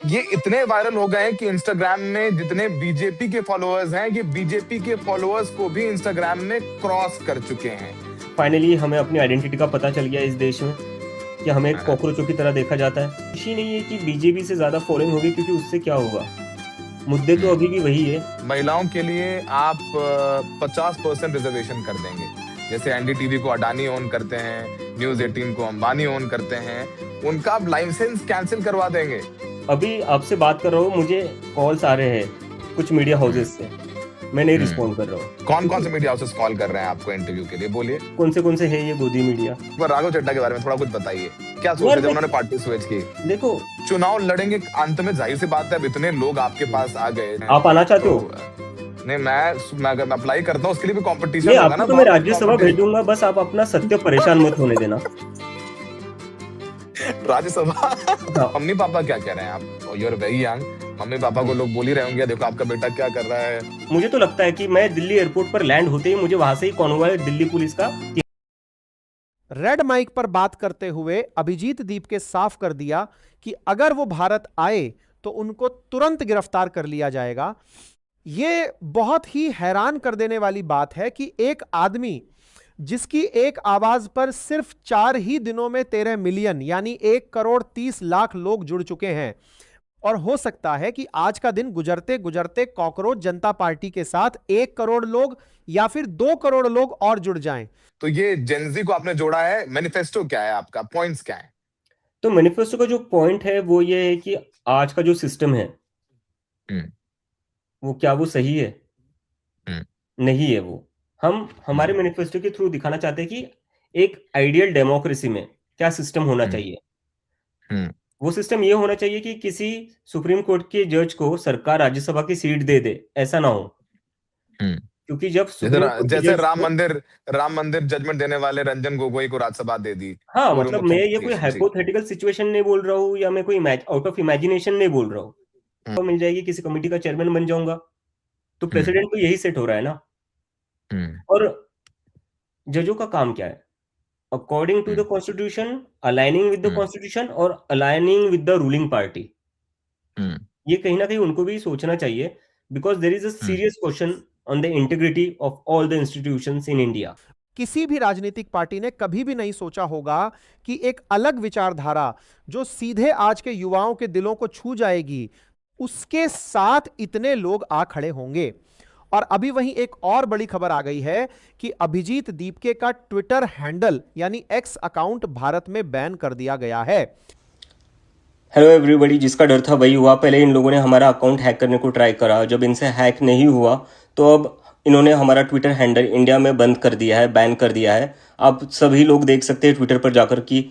ये इतने वायरल हो गए हैं कि इंस्टाग्राम में जितने बीजेपी के फॉलोअर्स हैं, ये बीजेपी के फॉलोअर्स को भी इंस्टाग्राम में क्रॉस कर चुके हैं। फाइनली हमें अपनी आइडेंटिटी का पता चल गया इस देश में कि हमें एक हाँ। कॉकरोचों की तरह देखा जाता है। खुशी नहीं है कि बीजेपी से ज्यादा फॉलोइंग होगी, क्योंकि उससे क्या होगा, मुद्दे तो अभी भी वही है। महिलाओं के लिए आप 50% रिजर्वेशन कर देंगे। जैसे एनडीटीवी को अडानी ओन करते हैं, न्यूज 18 को अंबानी ओन करते हैं, उनका आप लाइसेंस कैंसिल करवा देंगे। अभी आपसे बात कर रहा हूँ, मुझे कॉल्स आ रहे हैं कुछ मीडिया हाउसेस से, मैं नहीं रिस्पॉन्ड कर रहा हूँ। कौन कौन से मीडिया हाउसेस कॉल कर रहे हैं आपको इंटरव्यू के लिए, बोलिए। कौन से है ये गोदी मीडिया? पर राघव चड्ढा के बारे में थोड़ा कुछ बताइए, क्या सोच रहे थे उन्होंने पार्टी स्विच की? देखो, चुनाव लड़ेंगे अंत में, जाहिर सी बात है, अब इतने लोग आपके पास आ गए। आप आना चाहते हो? नहीं, मैं अगर अप्लाई करता हूँ उसके लिए भी कंपटीशन नहीं, होगा ना। आपको तो मैं राज्यसभा भेज दूंगा, बस आप अपना सत्य परेशान मत होने देना। राज्यसभा। मम्मी पापा क्या कह रहे हैं? आप you are very young, mummy papa को लोग बोल ही रहे होंगे, देखो आपका बेटा क्या कर रहा है। मुझे तो लगता है कि मैं दिल्ली एयरपोर्ट पर लैंड होते ही मुझे वहां से ही कॉन्वॉय दिल्ली पुलिस का। रेड माइक पर बात करते हुए अभिजीत दीप के साफ कर दिया कि अगर वो भारत आए तो उनको तुरंत गिरफ्तार कर लिया जाएगा। यह बहुत ही हैरान कर देने वाली बात है कि एक आदमी जिसकी एक आवाज पर सिर्फ 4 ही दिनों में 13 मिलियन यानी 1,30,00,000 लोग जुड़ चुके हैं, और हो सकता है कि आज का दिन गुजरते गुजरते कॉकरोच जनता पार्टी के साथ 1 करोड़ लोग या फिर 2 करोड़ लोग और जुड़ जाएं। तो ये जेनजी को आपने जोड़ा है, मैनिफेस्टो क्या है आपका, पॉइंट्स क्या है? तो मैनिफेस्टो का जो पॉइंट है वो ये है कि आज का जो सिस्टम है वो क्या वो सही है? नहीं है वो। हम हमारे मैनिफेस्टो के थ्रू दिखाना चाहते हैं कि एक आइडियल डेमोक्रेसी में क्या सिस्टम होना चाहिए। वो सिस्टम ये होना चाहिए कि किसी सुप्रीम कोर्ट के जज को सरकार राज्यसभा की सीट दे दे, ऐसा ना हो। क्योंकि जब सुप्रीम कोर्ट के जैसे जज राम मंदिर जजमेंट देने वाले रंजन गोगोई को राज्यसभा दे दी। हाँ, पूर्व मतलब मैं ये कोई मुख्यमंत्री जी। हाइपोथेटिकल सिचुएशन नहीं बोल रहा हूँ, या मैं कोई आउट ऑफ इमेजिनेशन नहीं बोल रहा हूँ। तो मिल जाएगी, किसी कमेटी का चेयरमैन बन जाऊंगा, तो प्रेसिडेंट तो यही सेट हो रहा है ना। और जजों का काम क्या है? According to the constitution, aligning with the constitution और aligning with the ruling party. ये कहीं ना कहीं उनको भी सोचना चाहिए, because there is a serious question on the integrity of all the institutions in India. किसी भी राजनीतिक पार्टी ने कभी भी नहीं सोचा होगा कि एक अलग विचारधारा जो सीधे आज के युवाओं के दिलों को छू जाएगी, उसके साथ इतने लोग आ खड़े होंगे। और अभी वहीं एक और बड़ी खबर आ गई है कि अभिजीत दीपके का ट्विटर हैंडल यानी एक्स अकाउंट भारत में बैन कर दिया गया है। हेलो एवरीबॉडी, जिसका डर था वही हुआ। पहले इन लोगों ने हमारा अकाउंट हैक करने को ट्राई करा, जब इनसे हैक नहीं हुआ तो अब इन्होंने हमारा ट्विटर हैंडल इंडिया में बंद कर दिया है, बैन कर दिया है। आप सभी लोग देख सकते हैं ट्विटर पर जाकर कि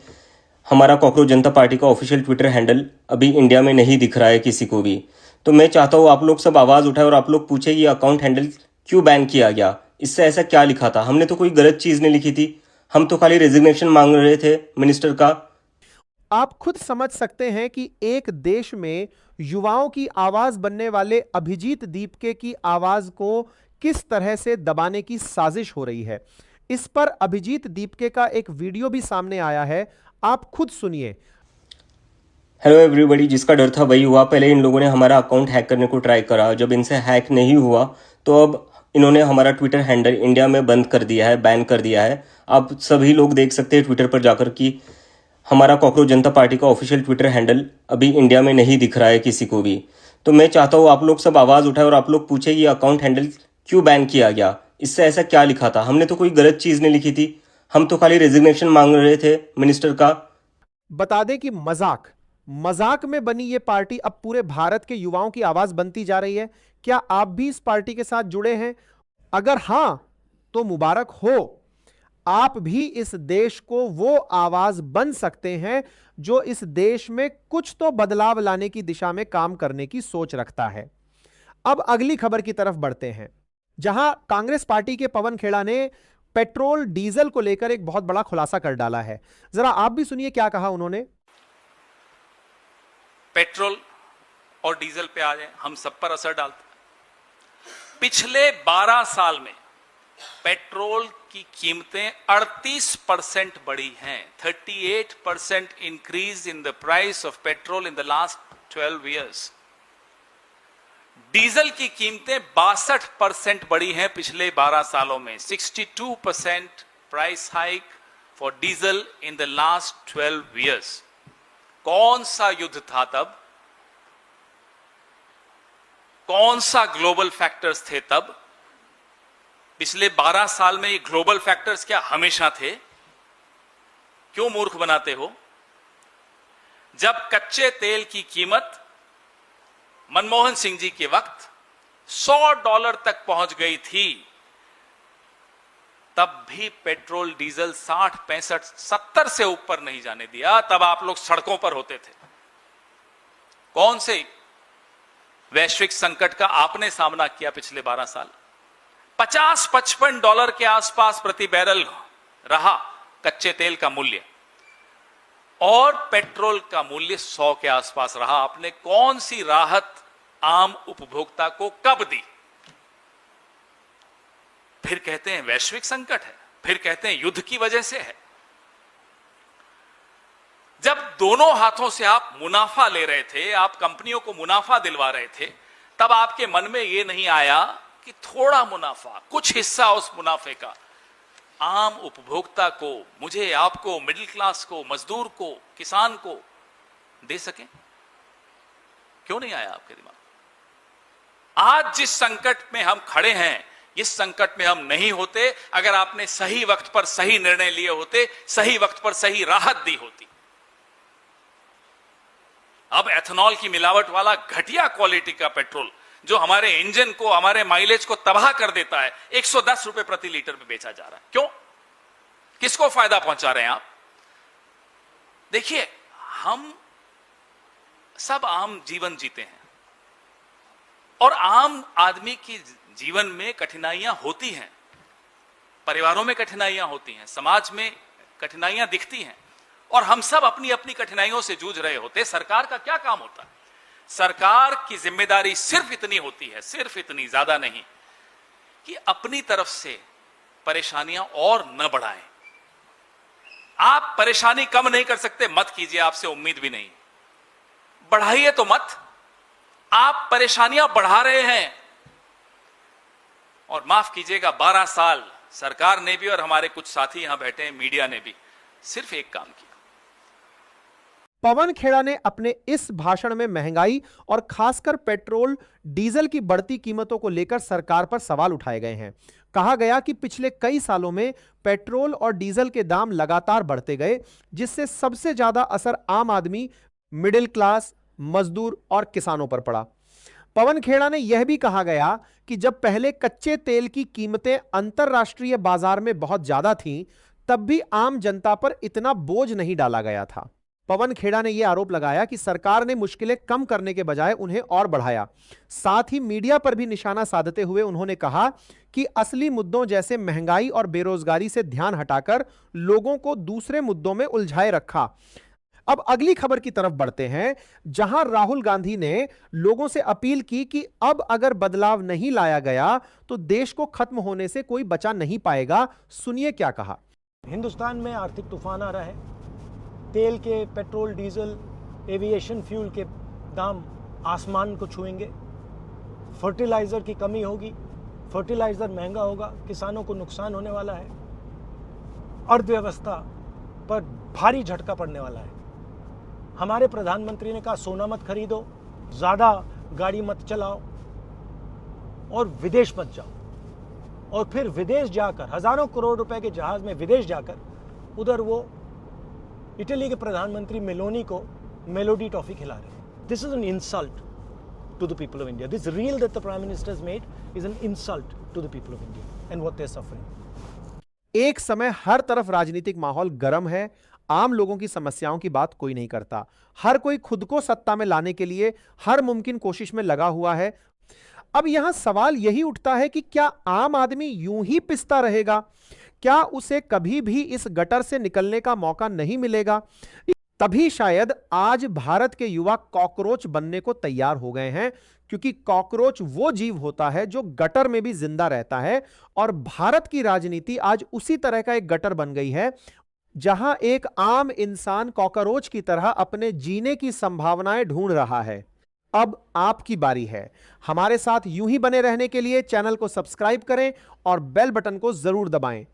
हमारा कॉकरोच जनता पार्टी का ऑफिशियल ट्विटर हैंडल अभी इंडिया में नहीं दिख रहा है किसी को भी। तो मैं चाहता हूँ आप लोग सब आवाज़ उठाए और आप लोग पूछे ये अकाउंट हैंडल क्यों बैन किया गया, इससे ऐसा क्या लिखा था। हमने तो कोई गलत चीज़ नहीं लिखी थी, हम तो खाली रेजिग्नेशन मांग रहे थे मिनिस्टर का। आप खुद समझ सकते हैं कि एक देश में युवाओं की आवाज बनने वाले अभिजीत दीपके की आवाज को किस तरह से दबाने की साजिश हो रही है। इस पर अभिजीत दीपके का एक वीडियो भी सामने आया है, आप खुद सुनिए। हेलो एवरीबॉडी, जिसका डर था वही हुआ। पहले इन लोगों ने हमारा अकाउंट हैक करने को ट्राई करा, जब इनसे हैक नहीं हुआ तो अब इन्होंने हमारा ट्विटर हैंडल इंडिया में बंद कर दिया है, बैन कर दिया है। आप सभी लोग देख सकते हैं ट्विटर पर जाकर कि हमारा कॉकरोच जनता पार्टी का ऑफिशियल ट्विटर हैंडल अभी इंडिया में नहीं दिख रहा है किसी को भी। तो मैं चाहता हूँ आप लोग सब आवाज़ उठाए और आप लोग पूछे ये अकाउंट हैंडल क्यों बैन किया गया, इससे ऐसा क्या लिखा था। हमने तो कोई गलत चीज़ नहीं लिखी थी, हम तो खाली रेजिग्नेशन मांग रहे थे मिनिस्टर का। बता दें कि मजाक में बनी यह पार्टी अब पूरे भारत के युवाओं की आवाज बनती जा रही है। क्या आप भी इस पार्टी के साथ जुड़े हैं? अगर हां तो मुबारक हो, आप भी इस देश को वो आवाज बन सकते हैं जो इस देश में कुछ तो बदलाव लाने की दिशा में काम करने की सोच रखता है। अब अगली खबर की तरफ बढ़ते हैं, जहां कांग्रेस पार्टी के पवन खेड़ा ने पेट्रोल डीजल को लेकर एक बहुत बड़ा खुलासा कर डाला है। जरा आप भी सुनिए क्या कहा उन्होंने। पेट्रोल और डीजल पे आ जाए, हम सब पर असर डालता है। पिछले 12 साल में पेट्रोल की कीमतें 38% बढ़ी हैं। 38% increase in the price of petrol in the last 12 years diesel की कीमतें 62% बढ़ी हैं पिछले 12 सालों में। 62% price hike for diesel in the last 12 years. कौन सा युद्ध था तब? कौन सा ग्लोबल फैक्टर्स थे तब? पिछले 12 साल में ये ग्लोबल फैक्टर्स क्या हमेशा थे? क्यों मूर्ख बनाते हो? जब कच्चे तेल की कीमत मनमोहन सिंह जी के वक्त $100 तक पहुंच गई थी, तब भी पेट्रोल डीजल 60, 65, 70 से ऊपर नहीं जाने दिया। तब आप लोग सड़कों पर होते थे। कौन से वैश्विक संकट का आपने सामना किया पिछले 12 साल? $50-55 के आसपास प्रति बैरल रहा कच्चे तेल का मूल्य, और पेट्रोल का मूल्य 100 के आसपास रहा। आपने कौन सी राहत आम उपभोक्ता को कब दी? फिर कहते हैं वैश्विक संकट है, फिर कहते हैं युद्ध की वजह से है। जब दोनों हाथों से आप मुनाफा ले रहे थे, आप कंपनियों को मुनाफा दिलवा रहे थे, तब आपके मन में यह नहीं आया कि थोड़ा मुनाफा, कुछ हिस्सा उस मुनाफे का आम उपभोक्ता को, मुझे, आपको, मिडिल क्लास को, मजदूर को, किसान को दे सकें? क्यों नहीं आया आपके दिमाग? आज जिस संकट में हम खड़े हैं, इस संकट में हम नहीं होते अगर आपने सही वक्त पर सही निर्णय लिए होते, सही वक्त पर सही राहत दी होती। अब एथेनॉल की मिलावट वाला घटिया क्वालिटी का पेट्रोल जो हमारे इंजन को, हमारे माइलेज को तबाह कर देता है, 110 रुपए प्रति लीटर में बेचा जा रहा है। क्यों? किसको फायदा पहुंचा रहे हैं आप? देखिए, हम सब आम जीवन जीते हैं और आम आदमी की जीवन में कठिनाइयां होती हैं, परिवारों में कठिनाइयां होती हैं, समाज में कठिनाइयां दिखती हैं, और हम सब अपनी अपनी कठिनाइयों से जूझ रहे होते। सरकार का क्या काम होता है? सरकार की जिम्मेदारी सिर्फ इतनी होती है, सिर्फ इतनी, ज्यादा नहीं, कि अपनी तरफ से परेशानियां और न बढ़ाएं। आप परेशानी कम नहीं कर सकते, मत कीजिए, आपसे उम्मीद भी नहीं। बढ़ाइए तो मत। आप परेशानियां बढ़ा रहे हैं, और माफ कीजिएगा, 12 साल सरकार ने भी और हमारे कुछ साथी यहां बैठे हैं, मीडिया ने भी सिर्फ एक काम किया। पवन खेड़ा ने अपने इस भाषण में महंगाई और खासकर पेट्रोल डीजल की बढ़ती कीमतों को लेकर सरकार पर सवाल उठाए गए हैं। कहा गया कि पिछले कई सालों में पेट्रोल और डीजल के दाम लगातार बढ़ते गए, जिससे सबसे ज्यादा असर आम आदमी, मिडिल क्लास, मजदूर और किसानों पर पड़ा। पवन खेड़ा ने यह भी कहा गया कि जब पहले कच्चे तेल की कीमतें अंतरराष्ट्रीय बाजार में बहुत ज्यादा थीं, तब भी आम जनता पर इतना बोझ नहीं डाला गया था। पवन खेड़ा ने यह आरोप लगाया कि सरकार ने मुश्किलें कम करने के बजाय उन्हें और बढ़ाया। साथ ही मीडिया पर भी निशाना साधते हुए उन्होंने कहा कि असली मुद्दों जैसे महंगाई और बेरोजगारी से ध्यान हटाकर लोगों को दूसरे मुद्दों में उलझाए रखा। अब अगली खबर की तरफ बढ़ते हैं, जहां राहुल गांधी ने लोगों से अपील की कि अब अगर बदलाव नहीं लाया गया तो देश को खत्म होने से कोई बचा नहीं पाएगा। सुनिए क्या कहा। हिंदुस्तान में आर्थिक तूफान आ रहा है। तेल के, पेट्रोल, डीजल, एविएशन फ्यूल के दाम आसमान को छुएंगे। फर्टिलाइजर की कमी होगी, फर्टिलाइजर महंगा होगा, किसानों को नुकसान होने वाला है, अर्थव्यवस्था पर भारी झटका पड़ने वाला है। हमारे प्रधानमंत्री ने कहा सोना मत खरीदो, ज्यादा गाड़ी मत चलाओ और विदेश मत जाओ। और फिर विदेश जाकर, हजारों करोड़ रुपए के जहाज में विदेश जाकर, उधर वो इटली के प्रधानमंत्री मेलोनी को मेलोडी टॉफी खिला रहे हैं। This is an insult to the people of India. This reel that the prime minister has made is an insult to the people of India and what they are suffering. एक समय हर तरफ राजनीतिक माहौल गर्म है, आम लोगों की समस्याओं की बात कोई नहीं करता। हर कोई खुद को सत्ता में लाने के लिए हर मुमकिन कोशिश में लगा हुआ है। अब यहां सवाल यही उठता है कि क्या आम आदमी यूं ही पिसता रहेगा? क्या उसे कभी भी इस गटर से निकलने का मौका नहीं मिलेगा? तभी शायद आज भारत के युवा कॉकरोच बनने को तैयार हो गए हैं, क्योंकि कॉकरोच वो जीव होता है जो गटर में भी जिंदा रहता है, और भारत की राजनीति आज उसी तरह का एक गटर बन गई है। जहां एक आम इंसान कॉकरोच की तरह अपने जीने की संभावनाएं ढूंढ रहा है। अब आपकी बारी है। हमारे साथ यूं ही बने रहने के लिए चैनल को सब्सक्राइब करें और बेल बटन को जरूर दबाएं।